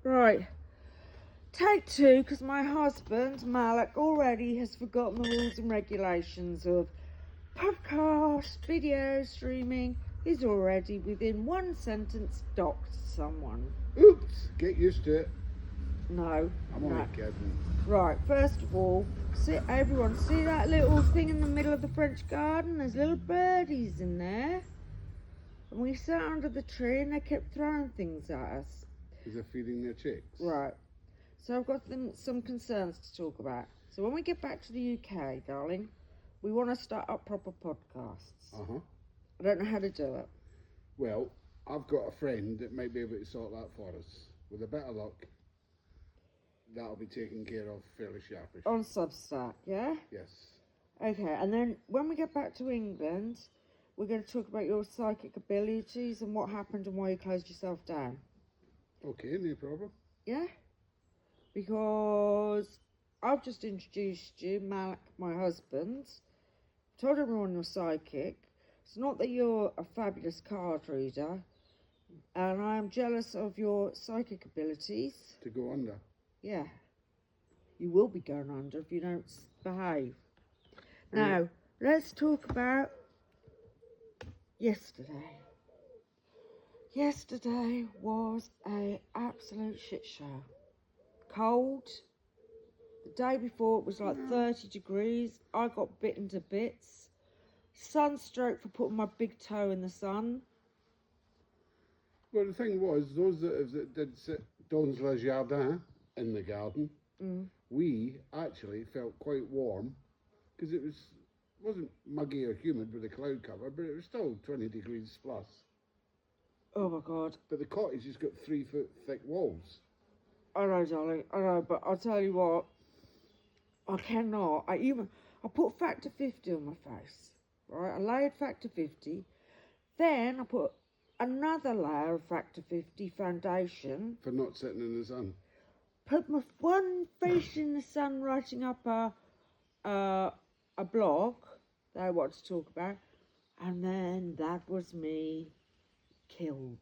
Right. Take two, because my husband, Malak, already has forgotten the rules and regulations of podcast, video, streaming. He's already within one sentence docked someone. Oops, get used to it. No. I'm no. only kidding. Right, first of all, everyone, see that little thing in the middle of the French garden? There's little birdies in there. And we sat under the tree and they kept throwing things at us. Is it feeding their chicks? Right. So I've got some concerns to talk about. So when we get back to the UK, darling, we want to start up proper podcasts. Uh-huh. I don't know how to do it. Well, I've got a friend that might be able to sort that for us. With a bit of luck, that'll be taken care of fairly sharpish. On Substack, yeah? Yes. Okay, and then when we get back to England, we're going to talk about your psychic abilities and what happened and why you closed yourself down. Okay, no problem. Yeah? Because I've just introduced you, Malak, my husband. Told everyone you're psychic. It's not that you're a fabulous card reader. And I am jealous of your psychic abilities. To go under. Yeah. You will be going under if you don't behave. Now, let's talk about yesterday. Yesterday was an absolute shit show. Cold. The day before it was like 30 degrees. I got bitten to bits. Sunstroke for putting my big toe in the sun. Well, the thing was, those that did sit dans le jardin, in the garden, we actually felt quite warm because it wasn't muggy or humid with a cloud cover, but it was still 20 degrees plus. Oh my God. But the cottage has got 3 foot thick walls. I know, darling, I know, but I'll tell you what, I cannot. I put factor 50 on my face, right? I layered factor 50, then I put another layer of factor 50 foundation. For not sitting in the sun. Put my one face in the sun, writing up a blog that I want to talk about, and then that was me killed.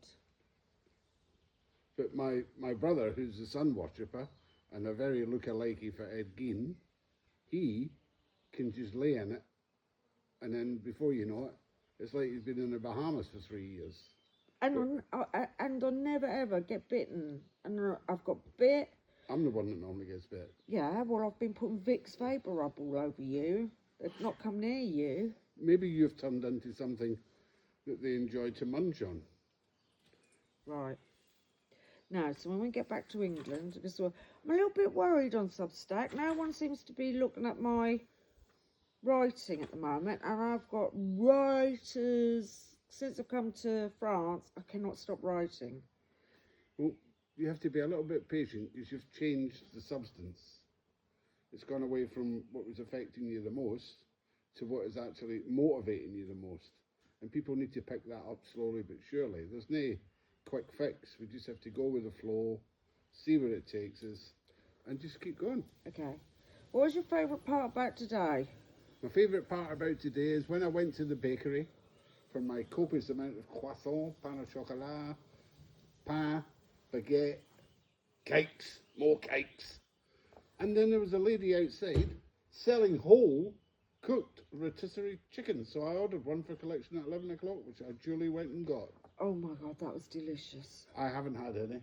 But my brother, who's a sun worshipper and a very look-alikey for Ed Gein, he can just lay in it, and then before you know it, it's like he's been in the Bahamas for 3 years. And I never ever get bitten, and I've got bit. I'm the one that normally gets bit. Yeah, well, I've been putting Vicks Vapor Rub all over you. They've not come near you. Maybe you've turned into something that they enjoy to munch on. Right. Now, so when we get back to England, because I'm a little bit worried on Substack. No one seems to be looking at my writing at the moment, and I've got writers. Since I've come to France, I cannot stop writing. Well, you have to be a little bit patient because you've changed the substance. It's gone away from what was affecting you the most to what is actually motivating you the most. And people need to pick that up slowly but surely. There's no quick fix. We just have to go with the flow, see where it takes us, and just keep going. Okay. What was your favourite part about today? My favourite part about today is when I went to the bakery for my copious amount of croissant, pain au chocolat, pain, baguette, cakes, more cakes. And then there was a lady outside selling whole cooked rotisserie chicken. So I ordered one for collection at 11 o'clock, which I duly went and got. Oh my God, that was delicious. I haven't had any.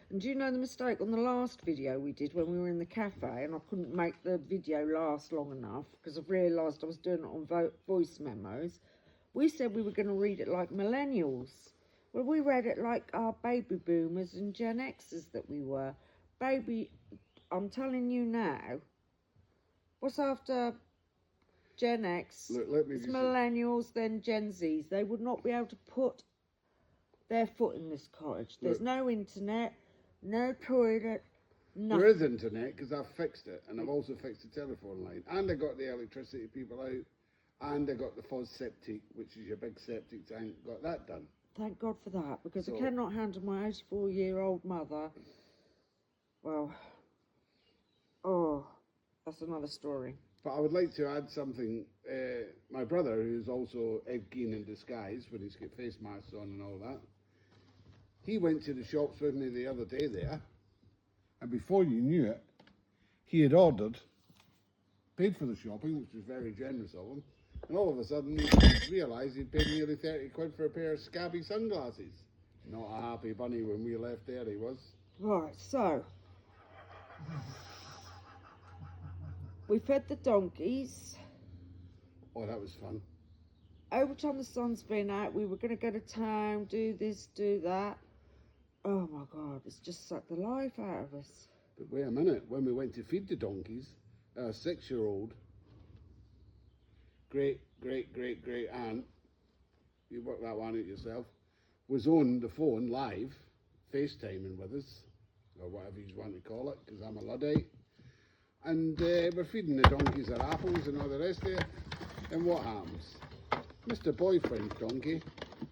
And do you know the mistake on the last video we did when we were in the cafe and I couldn't make the video last long enough because I've realised I was doing it on voice memos. We said we were going to read it like millennials. Well, we read it like our baby boomers and Gen Xers that we were. Baby, I'm telling you now, what's after Gen X? Look, let me it's just millennials, then Gen Zs. They would not be able to put their foot in this cottage. There's no internet, no toilet, nothing. There is internet because I've fixed it, and I've also fixed the telephone line, and I got the electricity people out, and I got the fuzz septic, which is your big septic tank, got that done. Thank God for that, because I cannot handle my 84-year-old mother. Well, oh, that's another story. But I would like to add something. My brother, who's also Ed Gein in disguise when he's got face masks on and all that, he went to the shops with me the other day there, And before you knew it, he had ordered, paid for the shopping, which was very generous of him, and all of a sudden he realised he'd paid nearly 30 quid for a pair of scabby sunglasses. Not a happy bunny when we left there, he was. Right, so we fed the donkeys. Oh, that was fun. Every time the sun's been out, we were going to go to town, do this, do that. Oh my God, it's just sucked the life out of us. But wait a minute, when we went to feed the donkeys, our 6-year-old great aunt, you work that one out yourself, was on the phone live, FaceTiming with us, or whatever you want to call it, because I'm a Luddite. And we're feeding the donkeys their apples and all the rest of it. And what happens? Mr. Boyfriend's donkey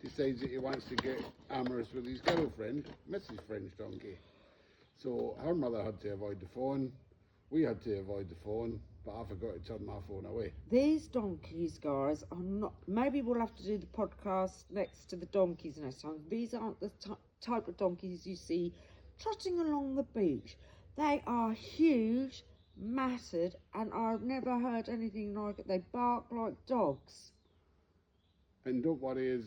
decides that he wants to get amorous with his girlfriend, Mrs. French donkey. So her mother had to avoid the phone, we had to avoid the phone, but I forgot to turn my phone away. These donkeys, guys, are not... Maybe we'll have to do the podcast next to the donkeys next time. These aren't the type of donkeys you see trotting along the beach. They are huge, matted, and I've never heard anything like it. They bark like dogs. And don't worry, as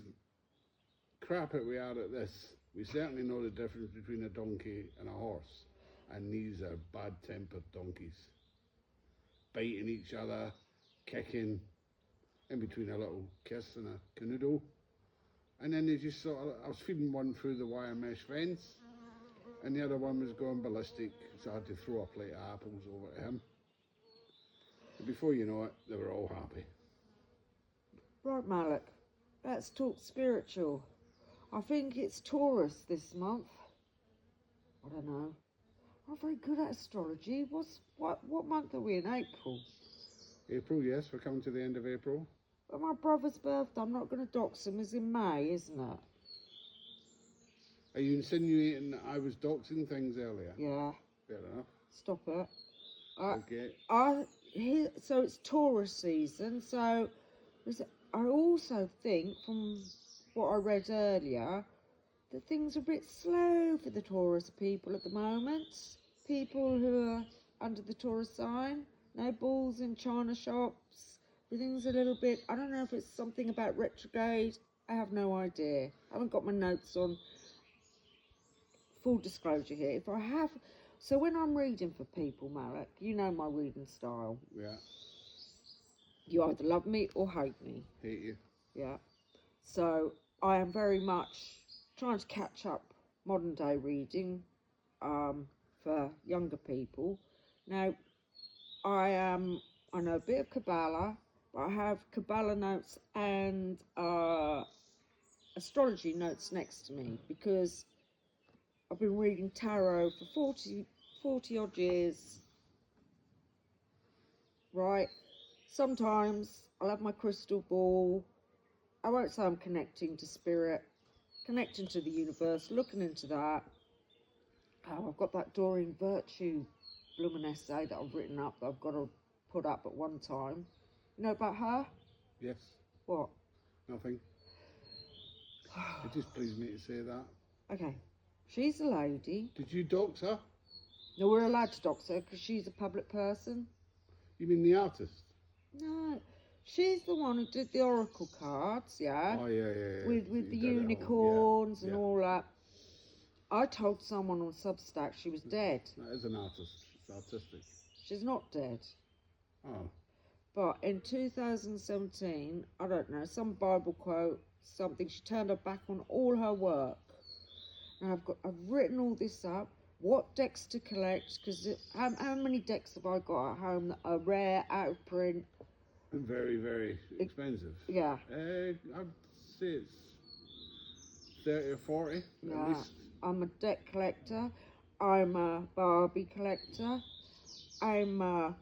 crap it we are at this, we certainly know the difference between a donkey and a horse. And these are bad-tempered donkeys. Biting each other, kicking, in between a little kiss and a canoodle. And then they just sort of, I was feeding one through the wire mesh fence, and the other one was going ballistic, so I had to throw a plate of apples over to him. And before you know it, they were all happy. Right, Malik, let's talk spiritual. I think it's Taurus this month. I don't know. I'm not very good at astrology. What month are we in? April? April, yes, we're coming to the end of April. But my brother's birthday, I'm not going to dox him, is in May, isn't it? Are you insinuating that I was doxing things earlier? Yeah. Fair enough. Stop it. Okay. So it's Taurus season, so I also think, from what I read earlier, that things are a bit slow for the Taurus people at the moment. People who are under the Taurus sign, no balls in china shops. Everything's a little bit, I don't know if it's something about retrograde. I have no idea. I haven't got my notes on. Full disclosure here. If I have, so when I'm reading for people, Malik, you know my reading style. Yeah. You either love me or hate me. Hate you. Yeah. So I am very much trying to catch up modern day reading for younger people. Now, I know a bit of Kabbalah, but I have Kabbalah notes and astrology notes next to me because I've been reading tarot for 40 odd years. Right. Sometimes I'll have my crystal ball. I won't say I'm connecting to spirit, connecting to the universe, looking into that. Oh, I've got that Doreen Virtue blooming essay that I've written up that I've got to put up at one time. You know about her? Yes. What? Nothing. It just pleased me to say that. Okay. She's a lady. Did you dox her? No, we're allowed to dox her because she's a public person. You mean the artist? No. She's the one who did the oracle cards, yeah? Oh, yeah. With You the did it all, unicorns yeah, and yeah. all that. I told someone on Substack she was dead. That is an artist. It's artistic. She's not dead. Oh. But in 2017, I don't know, some Bible quote, something, she turned her back on all her work. And I've written all this up, what decks to collect, because how many decks have I got at home that are rare, out of print? And very, very expensive. Yeah. I'd say it's 30 or 40 Yeah. at least. I'm a deck collector. I'm a Barbie collector. I'm a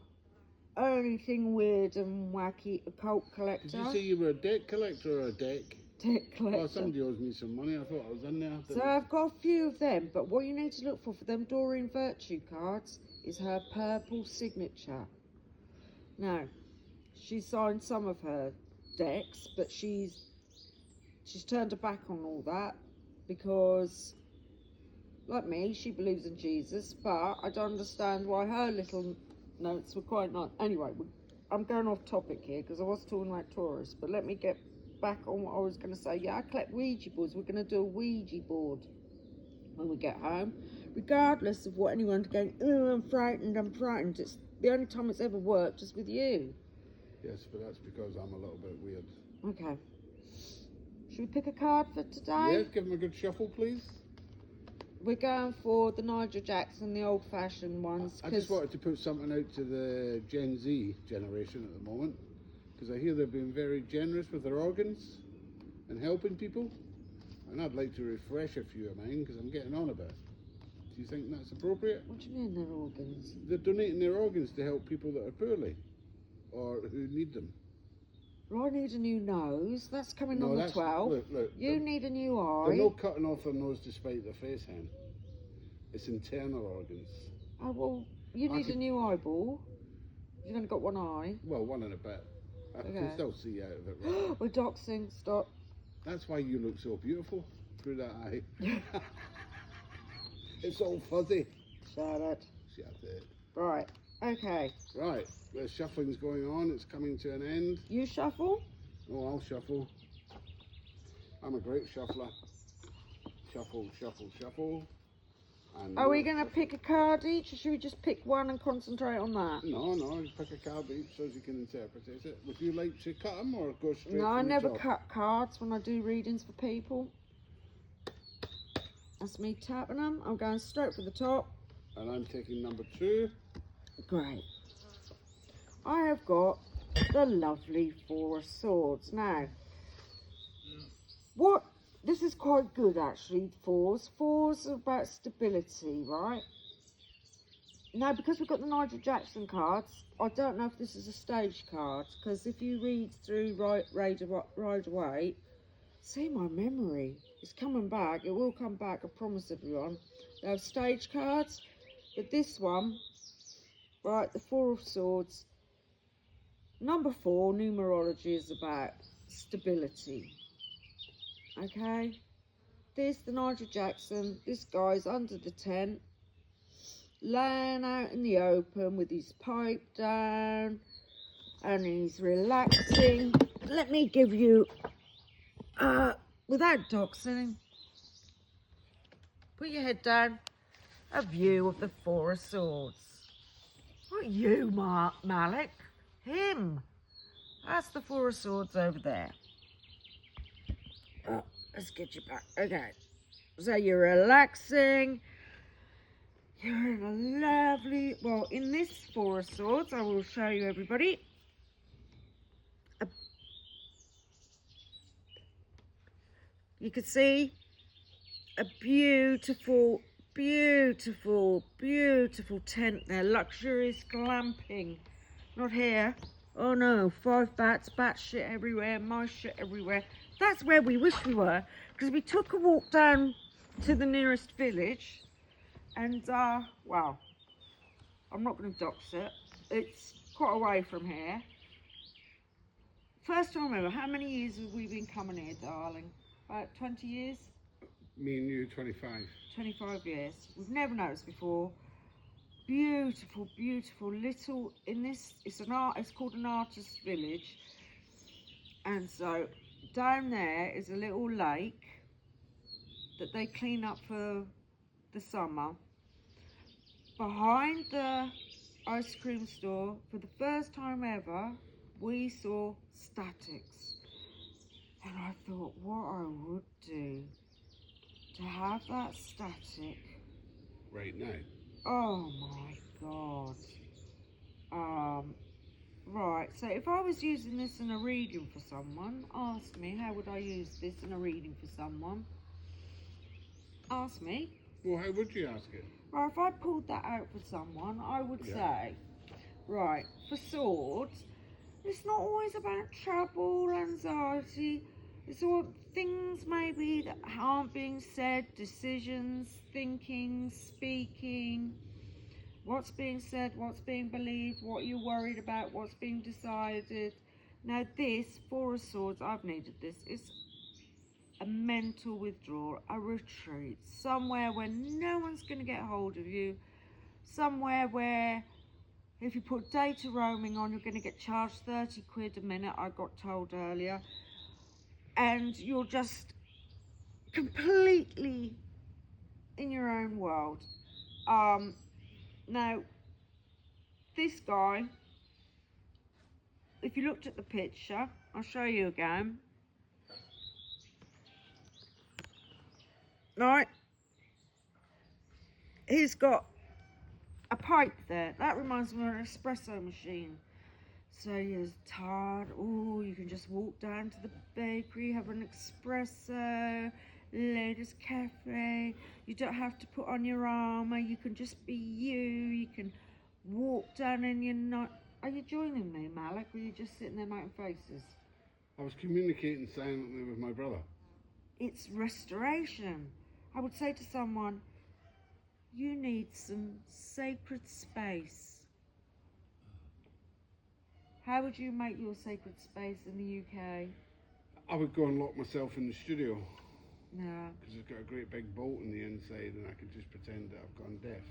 anything weird and wacky occult collector. Did you say you were a deck collector or a deck? Deck collector. Oh, somebody owes me some money. I thought I was in there. So I've got a few of them, but what you need to look for them Doreen Virtue cards is her purple signature. Now, she signed some of her decks, but she's turned her back on all that because like me, she believes in Jesus, but I don't understand why her little notes were quite nice. Anyway, I'm going off topic here because I was talking about tourists, but let me get back on what I was going to say. Yeah, I collect Ouija boards. We're going to do a Ouija board when we get home, regardless of what anyone's going, oh, I'm frightened. It's the only time it's ever worked is with you. Yes, but that's because I'm a little bit weird. Okay. Should we pick a card for today? Yes, give him a good shuffle, please. We're going for the Nigel Jackson, the old-fashioned ones. I just wanted to put something out to the Gen Z generation at the moment, because I hear they've been very generous with their organs and helping people, and I'd like to refresh a few of mine because I'm getting on a bit. Do you think that's appropriate? What do you mean their organs? They're donating their organs to help people that are poorly or who need them. Well, I need a new nose. That's coming No, on the that's- 12th. look, You need a new eye. They're not cutting off their nose to spite their face, hen. It's internal organs. Oh, well, you I need a could- new eyeball. You've only got one eye. Well, one and a bit. I Okay. can still see out of it. Right? We're doxing. Stop. That's why you look so beautiful through that eye. It's all fuzzy. Shut it. Shut it. Right. Okay. Right, the shuffling's going on. It's coming to an end. You shuffle. Oh, I'll shuffle. I'm a great shuffler. Shuffle, shuffle, shuffle. And Are we going to pick a card each, or should we just pick one and concentrate on that? No, you pick a card each so as you can interpret it. Would you like to cut them or go straight No, I from the never top? cut cards when I do readings for people. That's me tapping them. I'm going straight for the top. And I'm taking number 2. Great. I have got the lovely Four of Swords. Now, this is quite good actually, fours. Fours are about stability, right? Now, because we've got the Nigel Jackson cards, I don't know if this is a stage card, because if you read through Ride Away, see my memory. It's coming back. It will come back, I promise everyone. They have stage cards, but this one, right, the Four of Swords, number 4, numerology is about stability. Okay? This, the Nigel Jackson, this guy's under the tent, laying out in the open with his pipe down, and he's relaxing. Let me give you, without doxing, put your head down, a view of the Four of Swords. Not you, Malik, him. That's the Four of Swords over there. Oh, let's get you back. Okay. So you're relaxing. You're in a lovely, well, in this Four of Swords, I will show you everybody. You can see a beautiful, beautiful, beautiful tent there. Luxurious glamping. Not here. Oh no, 5 bats, bat shit everywhere, mice shit everywhere. That's where we wish we were, because we took a walk down to the nearest village, and well, I'm not going to dox it. It's quite away from here. First time ever, how many years have we been coming here, darling? About 20 years? Me and you, 25. 25 years. We've never noticed before. Beautiful, beautiful little, in this, it's called an artist's village. And so down there is a little lake that they clean up for the summer. Behind the ice cream store, for the first time ever, we saw statics. And I thought what I would do to have that static. Right now. Oh my God. Right, so if I was using this in a reading for someone, ask me, how would I use this in a reading for someone? Ask me. Well, how would you ask it? Right, if I pulled that out for someone, I would say, right, for swords, it's not always about trouble, anxiety. It's all things maybe that aren't being said, decisions, thinking, speaking, what's being said, what's being believed, what you're worried about, what's being decided. Now this, Four of Swords, I've needed this, it's a mental withdrawal, a retreat, somewhere where no one's going to get hold of you, somewhere where if you put data roaming on, you're going to get charged 30 quid a minute, I got told earlier, and you're just completely in your own world. Now, this guy, if you looked at the picture, I'll show you again. Right, he's got a pipe there. That reminds me of an espresso machine. So you're tired, oh, you can just walk down to the bakery, have an espresso, latest cafe. You don't have to put on your armour, you can just be you. You can walk down and you're not... Are you joining me, Malik, or are you just sitting there making faces? I was communicating silently with my brother. It's restoration. I would say to someone, you need some sacred space. How would you make your sacred space in the UK? I would go and lock myself in the studio. Yeah. Because it's got a great big bolt in the inside and I could just pretend that I've gone deaf.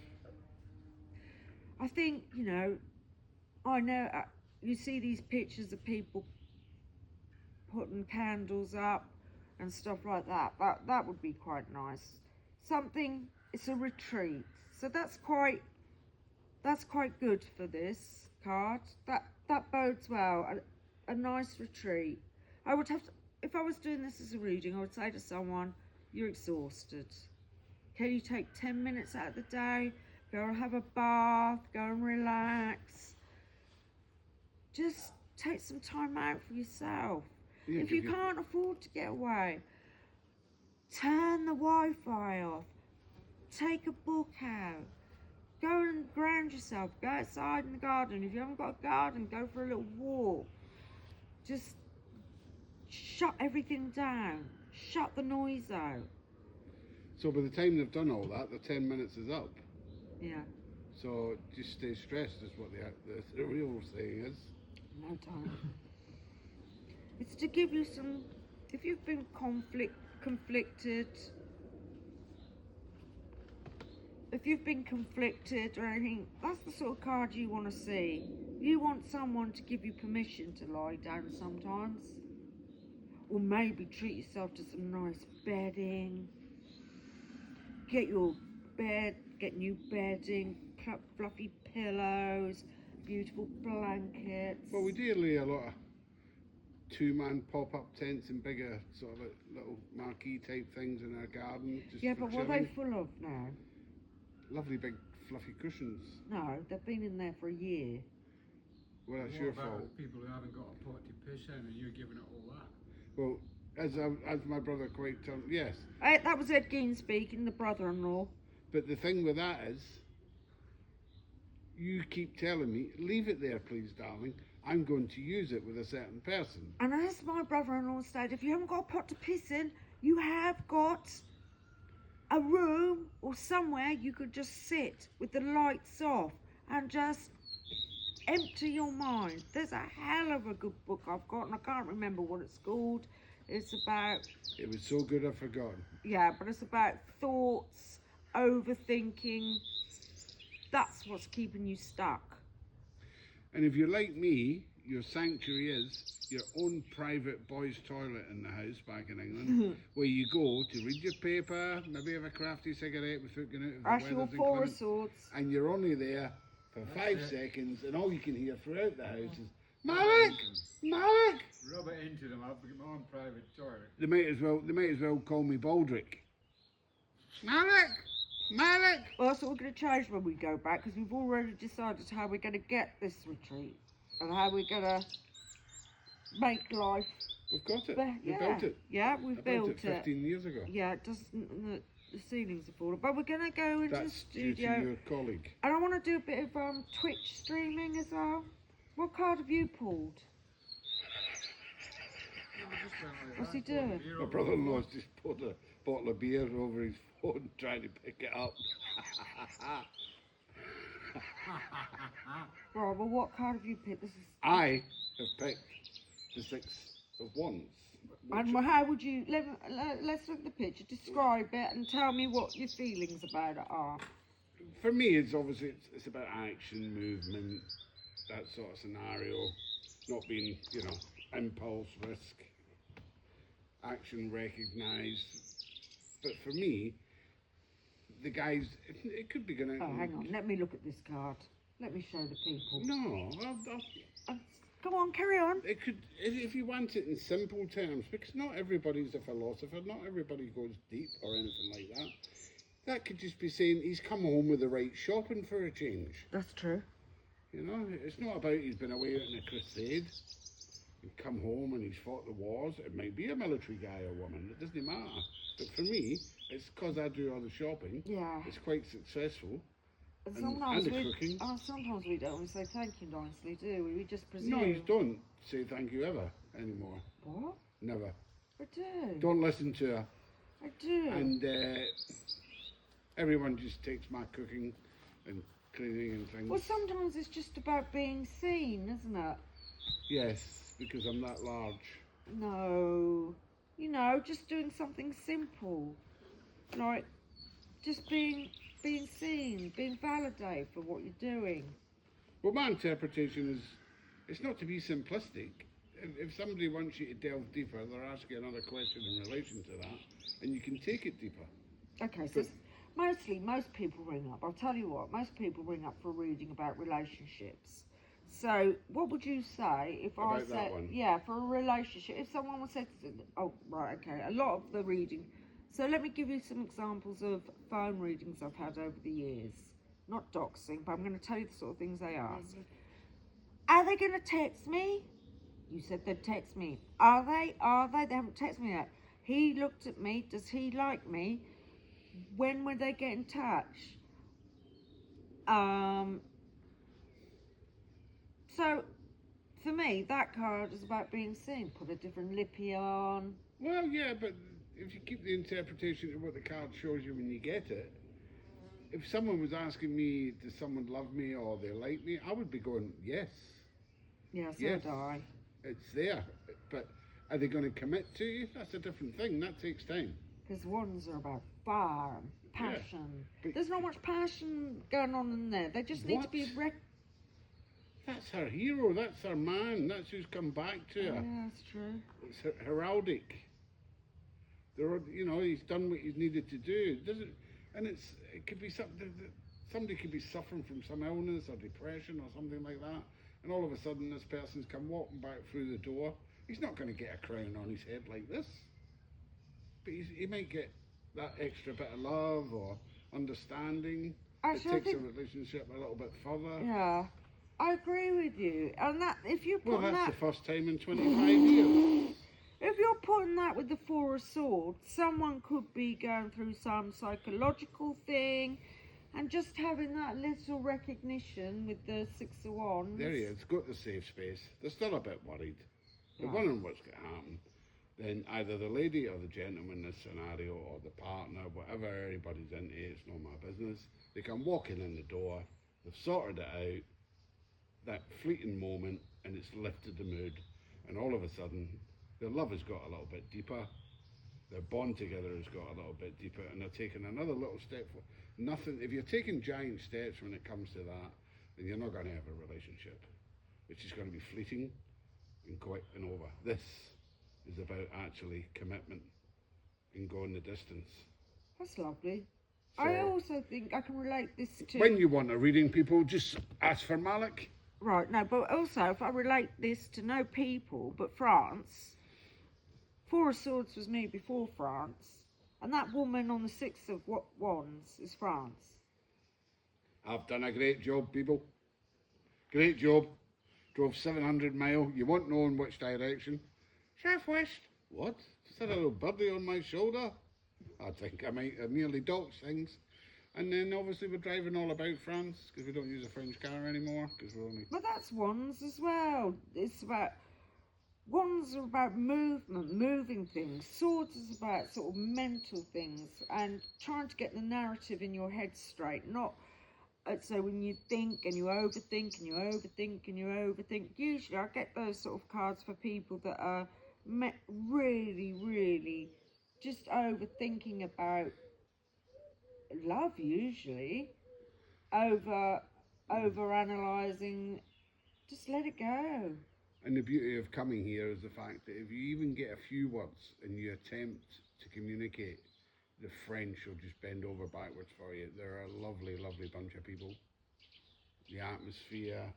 I think, you know, you see these pictures of people putting candles up and stuff like that. That would be quite nice. Something, it's a retreat. So that's quite good for this card. That bodes well. A nice retreat. I would have to, if I was doing this as a reading, I would say to someone, you're exhausted. Can you take 10 minutes out of the day? Go and have a bath, go and relax. Just take some time out for yourself. Yeah, if you can't afford to get away, turn the Wi-Fi off. Take a book out. Go and ground yourself. Go outside in the garden. If you haven't got a garden, go for a little walk. Just shut everything down. Shut the noise out. So by the time they've done all that, the 10 minutes is up. Yeah. So just stay stressed is what the real saying is. No time. It's to give you some, if you've been conflicted, if you've been conflicted or anything, that's the sort of card you want to see. You want someone to give you permission to lie down sometimes. Or maybe treat yourself to some nice bedding. Get your bed, get new bedding, fluffy pillows, beautiful blankets. Well, we do lay a lot of two-man pop-up tents and bigger sort of like little marquee type things in our garden. Just Yeah, for but what are chilling. they full of now? Lovely big fluffy cushions. No, they've been in there for a year. Well, that's What your about fault. people who haven't got a pot to piss in and you're giving it all that? Well, as my brother quite told, yes. That was Ed Gein speaking, the brother-in-law. But the thing with that is, you keep telling me, leave it there, please, darling. I'm going to use it with a certain person. And as my brother-in-law said, if you haven't got a pot to piss in, you have got a room or somewhere you could just sit with the lights off and just empty your mind. There's a hell of a good book I've got, and I can't remember what it's called. It's about... It was so good I forgot. Yeah, but it's about thoughts, overthinking. That's what's keeping you stuck. And if you're like me, your sanctuary is your own private boys' toilet in the house back in England, where you go to read your paper, maybe have a crafty cigarette before going out if the Ash your weather's four inclement, swords. and you're only there for That's 5 it. seconds, and all you can hear throughout the house is, Malik! Malik! Rub it into them, I'll get my own private toilet. They might as well call me Baldrick. Malik! Malik! Well, that's what we're going to change when we go back, because we've already decided how we're going to get this retreat and how we're going to make life. We've got it. But, We yeah, built it. yeah, we've I built built it 15 years ago. Yeah, it doesn't. The ceilings are falling, but we're going to go into the That's due to studio, your colleague. and I want to do a bit of Twitch streaming as well. What card have you pulled? What's he doing? My brother-in-law's just put a bottle of beer over his phone trying to pick it up. Right, well, what card have you picked? This is I have picked the 6 of Wands. And how would you, let's look at the picture, describe it and tell me what your feelings about it are. For me, it's obviously it's about action, movement, that sort of scenario, not being, you know, impulse, risk, action recognised. But for me, the guys, it could be going to... Oh, hang on, let me look at this card. Let me show the people. No, Come on, carry on. it could, if you want it in simple terms, because not everybody's a philosopher, not everybody goes deep or anything like that. That could just be saying he's come home with the right shopping for a change. That's true. You know, it's not about he's been away on a crusade and come home and he's fought the wars. It might be a military guy or woman, it doesn't matter. But for me, it's because I do all the shopping. Yeah. It's quite successful. And and the cooking. Sometimes we don't say thank you nicely, do we? We just presume. No, you don't say thank you ever anymore. What? Never. I do. Don't listen to her. I do. And everyone just takes my cooking and cleaning and things. Well, sometimes it's just about being seen, isn't it? Yes, because I'm that large. No. You know, just doing something simple. Like, just being seen, being validated for what you're doing. Well, my interpretation is, it's not to be simplistic. If somebody wants you to delve deeper, they'll ask you another question in relation to that, and you can take it deeper. Okay, so most people ring up. I'll tell you what, most people ring up for a reading about relationships. So, what would you say if I About said, that one? yeah, for a relationship, if someone was said, oh, right, okay, a lot of the reading. So let me give you some examples of phone readings I've had over the years. Not doxing, but I'm going to tell you the sort of things they ask. Are they going to text me? You said they'd text me. Are they? Are they? They haven't texted me yet. He looked at me. Does he like me? When will they get in touch? So, for me, that card is about being seen. Put a different lippy on. Well, yeah, but if you keep the interpretation of what the card shows you when you get it, if someone was asking me, does someone love me or they like me, I would be going, yes. Yeah, so Yes. would I. It's there. But are they going to commit to you? That's a different thing. That takes time. Because ones are about fire and passion. but- There's not much passion going on in there. They just need to be That's her hero. That's her man. That's who's come back to her. Yeah, that's true. It's heraldic. You know, he's done what he's needed to do. It doesn't, and it could be something that somebody could be suffering from some illness or depression or something like that, and all of a sudden this person's come walking back through the door. He's not going to get a crown on his head like this, but he might get that extra bit of love or understanding. Actually, I it takes think- a relationship a little bit further. Yeah, I agree with you. And that, if you're Well, putting that's that, the first time in 25 years. if you're putting that with the Four of Swords, someone could be going through some psychological thing, and just having that little recognition with the Six of Wands. There he is, got the safe space. They're still a bit worried. They're Yeah. wondering what's going to happen. Then either the lady or the gentleman in this scenario, or the partner, whatever anybody's into, it's not my business. They come walking in the door, they've sorted it out, that fleeting moment, and it's lifted the mood. And all of a sudden, their love has got a little bit deeper, their bond together has got a little bit deeper, and they're taking another little step forward. Nothing, if you're taking giant steps when it comes to that, then you're not going to have a relationship. It's just going to be fleeting and quick and over. This is about actually commitment and going the distance. That's lovely. I So- also think I can relate this to... When you want a reading, people, just ask for Malik. Right, no, but also if I relate this to no people but France, Four of Swords was me before France, and that woman on the Six of Wands is France. I've done a great job, people. Great job. Drove 700 mile. You won't know in which direction. Southwest. What? Just had a little birdie on my shoulder. I think I might have nearly docked things. And then obviously we're driving all about France because we don't use a French car anymore because we're only... But that's Wands as well. It's about... Wands are about movement, moving things. Swords is about sort of mental things and trying to get the narrative in your head straight. Not... So when you think and you overthink and you overthink and you overthink, usually I get those sort of cards for people that are really, really just overthinking about love usually, over analysing. Just let it go. And the beauty of coming here is the fact that if you even get a few words and you attempt to communicate, the French will just bend over backwards for you. They're a lovely, lovely bunch of people. The atmosphere,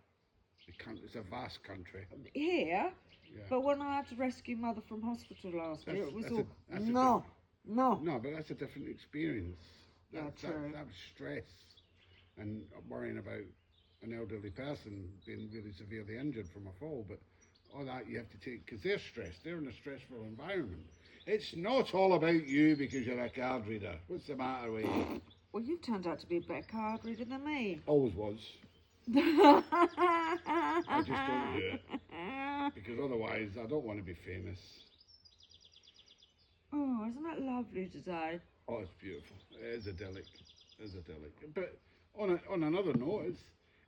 it's a vast country. Here, Yeah. but when I had to rescue Mother from hospital last year, it was all that's no. No, but that's a different experience. True. That was stress and worrying about an elderly person being really severely injured from a fall. But all that you have to take, because they're stressed. They're in a stressful environment. It's not all about you because you're a card reader. What's the matter with you? Well, you turned out to be a better card reader than me. Always was. I just don't do it. Because otherwise, I don't want to be famous. Oh, isn't that lovely today? Oh, it's beautiful. It is idyllic. It is idyllic. But on another note,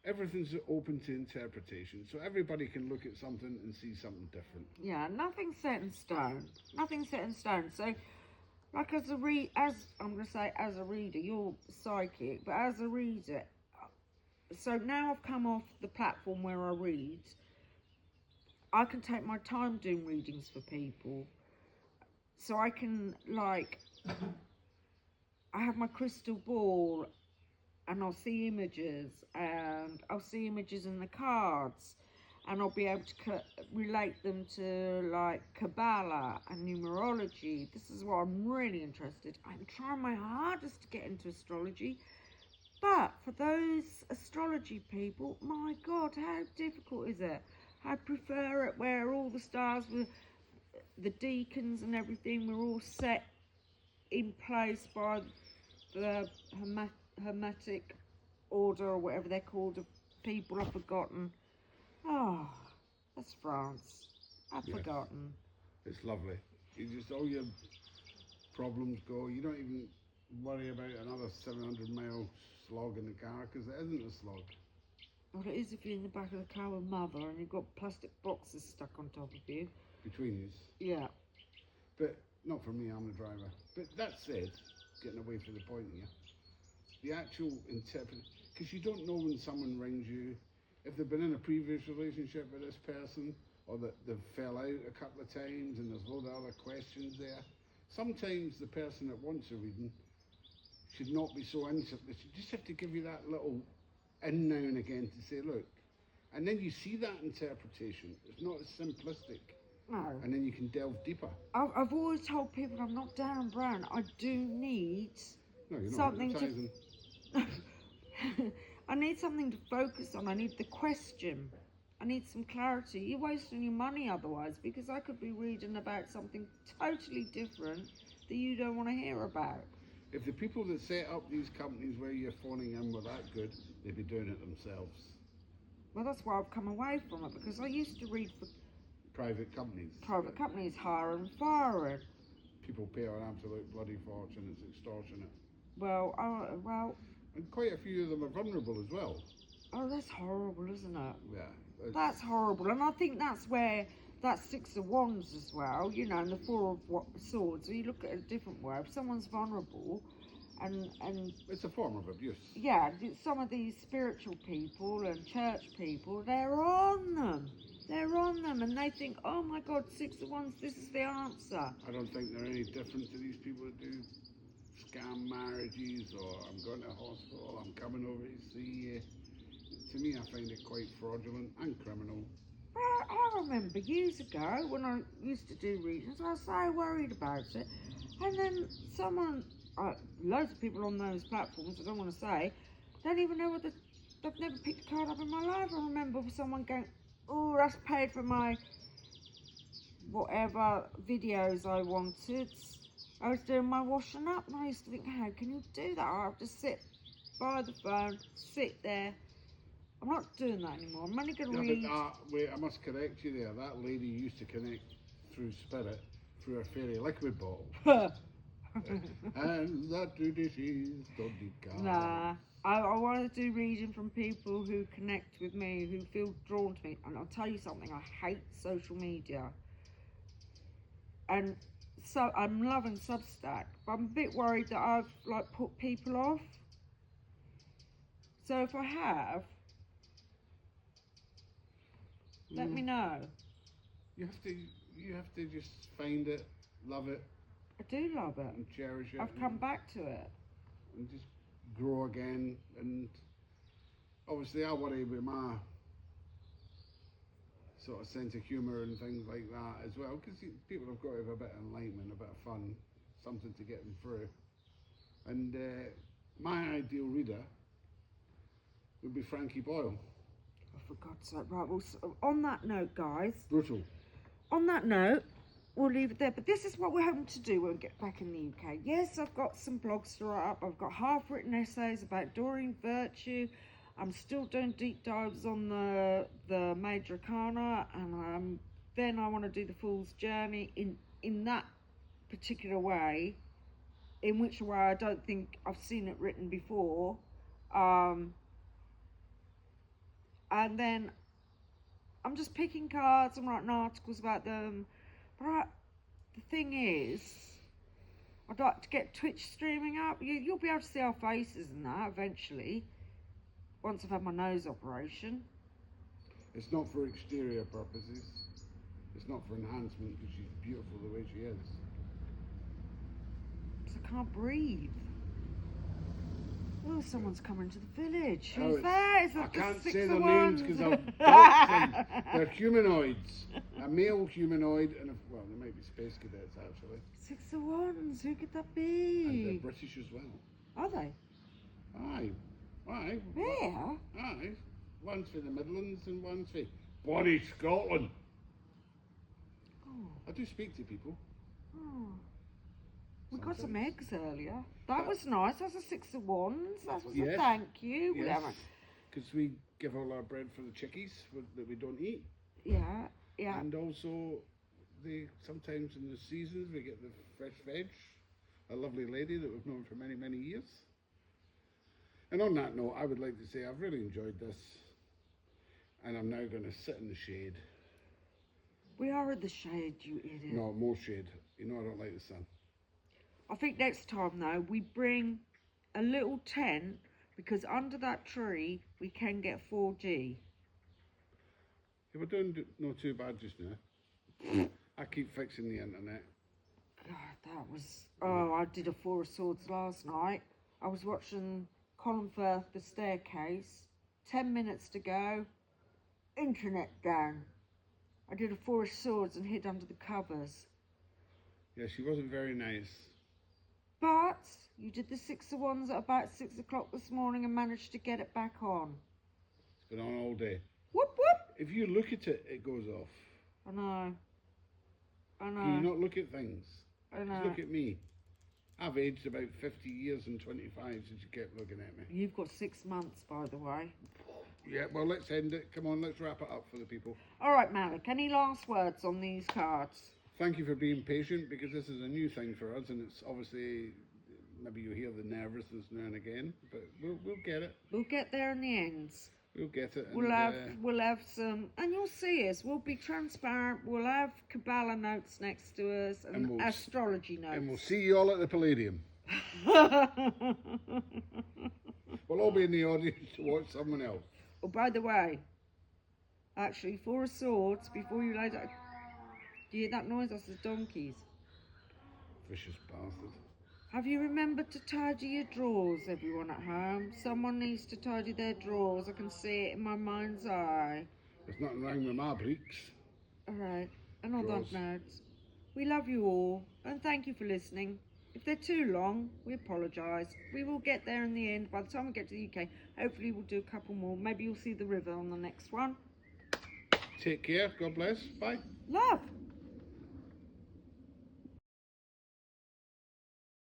everything's open to interpretation. So everybody can look at something and see something different. Yeah, nothing's set in stone. Nothing's set in stone. So, like as a reader, you're psychic, but as a reader, so now I've come off the platform where I read. I can take my time doing readings for people. So I can, like, I have my crystal ball and I'll see images and I'll see images in the cards and I'll be able to relate them to, like, Kabbalah and numerology. This is what I'm really interested. I'm trying my hardest to get into astrology. But for those astrology people, my God, how difficult is it? I prefer it where all the stars were, the deacons and everything were all set in place by the hermetic order or whatever they're called, of people I've forgotten. Oh, that's France. I've forgotten. It's lovely. You just, all your problems go. You don't even worry about another 700-mile slog in the car because it isn't a slog. Well, it is if you're in the back of the car with Mother and you've got plastic boxes stuck on top of you. Between you. Yeah. But not for me, I'm the driver. But that said, getting away from the point here, the actual because you don't know when someone rings you, if they've been in a previous relationship with this person, or that they've fell out a couple of times and there's a load of other questions there. Sometimes the person that wants a reading should not be so instant. They should just have to give you that little in now and again to say, look, and then you see that interpretation. It's not as simplistic. No. And then you can delve deeper. I've always told people I'm not Darren Brown. I do need something to... I need something to focus on. I need the question. I need some clarity. You're wasting your money otherwise, because I could be reading about something totally different that you don't want to hear about. If the people that set up these companies where you're phoning in were that good, they'd be doing it themselves. Well, that's why I've come away from it, because I used to read for private companies. Private companies hire and fire. People pay an absolute bloody fortune. It's extortionate. Well. And quite a few of them are vulnerable as well. Oh, that's horrible, isn't it? Yeah. That's horrible, and I think that's where that Six of Wands as well, you know, and the Four of Swords. So you look at a different way. If someone's vulnerable, and it's a form of abuse. Yeah, some of these spiritual people and church people, they're on them. They're on them, and they think, oh my God, Six of Wands, this is the answer. I don't think they're any different to these people that do scam marriages, or I'm going to hospital, I'm coming over to see you. To me, I find it quite fraudulent and criminal. I remember years ago when I used to do readings, I was so worried about it, and then someone, loads of people on those platforms, I don't want to say, don't even know they've never picked a card up in my life. I remember someone going, oh, that's paid for my whatever videos I wanted. I was doing my washing up, and I used to think, how can you do that? I have to sit by the phone, sit there. I'm not doing that anymore. I'm only going to read. But, wait, I must correct you there. That lady used to connect through spirit through a fairy liquid bottle. And that tradition is Nah, I want to do reading from people who connect with me, who feel drawn to me. And I'll tell you something, I hate social media. and so I'm loving Substack, but I'm a bit worried that I've like put people off. So if I have, let me know. You have to just find it, love it, I do love it. and cherish it. I've come back to it. And just grow again. And obviously, I worry with my sort of sense of humour and things like that as well, because people have got to have a bit of enlightenment, a bit of fun, something to get them through. And my ideal reader would be Frankie Boyle. Oh, for God's sake. Right, well, so on that note, guys, Brutal. on that note, we'll leave it there. But this is what we're hoping to do when we get back in the UK. Yes, I've got some blogs to write up. I've got half-written essays about Doreen Virtue. I'm still doing deep dives on the Major Arcana, and then I want to do the Fool's Journey in that particular way, in which way I don't think I've seen it written before. And then I'm just picking cards and writing articles about them. But the thing is, I'd like to get Twitch streaming up. You'll be able to see our faces and that eventually, once I've had my nose operation. It's not for exterior purposes. It's not for enhancement, because she's beautiful the way she is. Because I can't breathe. Oh, someone's coming to the village. Oh, Who's that? Is I that the can't Six say of their names Wands? because I'll dox them. They're humanoids. A male humanoid and well, they might be space cadets actually. Six of Wands. Who could that And be? they're British as well. Are they? Aye. Aye. Where? Aye. One's for the Midlands and one's for Bonnie, Scotland. Oh. I do speak to people. Oh. We got some Sometimes. eggs earlier. That was nice. That's a Six of Wands. That was a Yes. thank you. We Yes. haven't- Because we give all our bread for the chickies that we don't eat. Yeah, yeah. And also, sometimes in the seasons we get the fresh veg. A lovely lady that we've known for many, many years. And on that note, I would like to say I've really enjoyed this. And I'm now going to sit in the shade. We are in the shade, you idiot. No, more shade. You know I don't like the sun. I think next time, though, we bring a little tent, because under that tree, we can get 4G. Yeah, we're doing no too bad just now. I keep fixing the internet. God, that was... Oh, I did a Four of Swords last night. I was watching Colin Firth, The Staircase. 10 minutes to go. Internet down. I did a Four of Swords and hid under the covers. Yeah, she wasn't very nice. But you did the Six of Wands at about 6 o'clock this morning and managed to get it back on. It's been on all day. Whoop, whoop. If you look at it, it goes off. I know. I Can know. you not look at things? I know. Just look at me. I've aged about 50 years and 25 since you kept looking at me. You've got 6 months, by the way. Yeah, well, let's end it. Come on, let's wrap it up for the people. All right, Malik, any last words on these cards? Thank you for being patient, because this is a new thing for us, and it's obviously, maybe you hear the nervousness now and again, but we'll get it. We'll get there in the end. We'll get it. We'll have some, and you'll see us. We'll be transparent. We'll have Kabbalah notes next to us and we'll astrology notes. And we'll see you all at the Palladium. We'll all be in the audience to watch someone else. Oh, by the way, actually, Four of Swords, before you lay down, do you hear that noise? That's the donkeys. Vicious bastard. Have you remembered to tidy your drawers, everyone at home? Someone needs to tidy their drawers. I can see it in my mind's eye. There's nothing wrong with my breeks. All right, and on Drawers. that note, we love you all, and thank you for listening. If they're too long, we apologise. We will get there in the end. By the time we get to the UK, hopefully we'll do a couple more. Maybe you'll see the river on the next one. Take care. God bless. Bye. Love.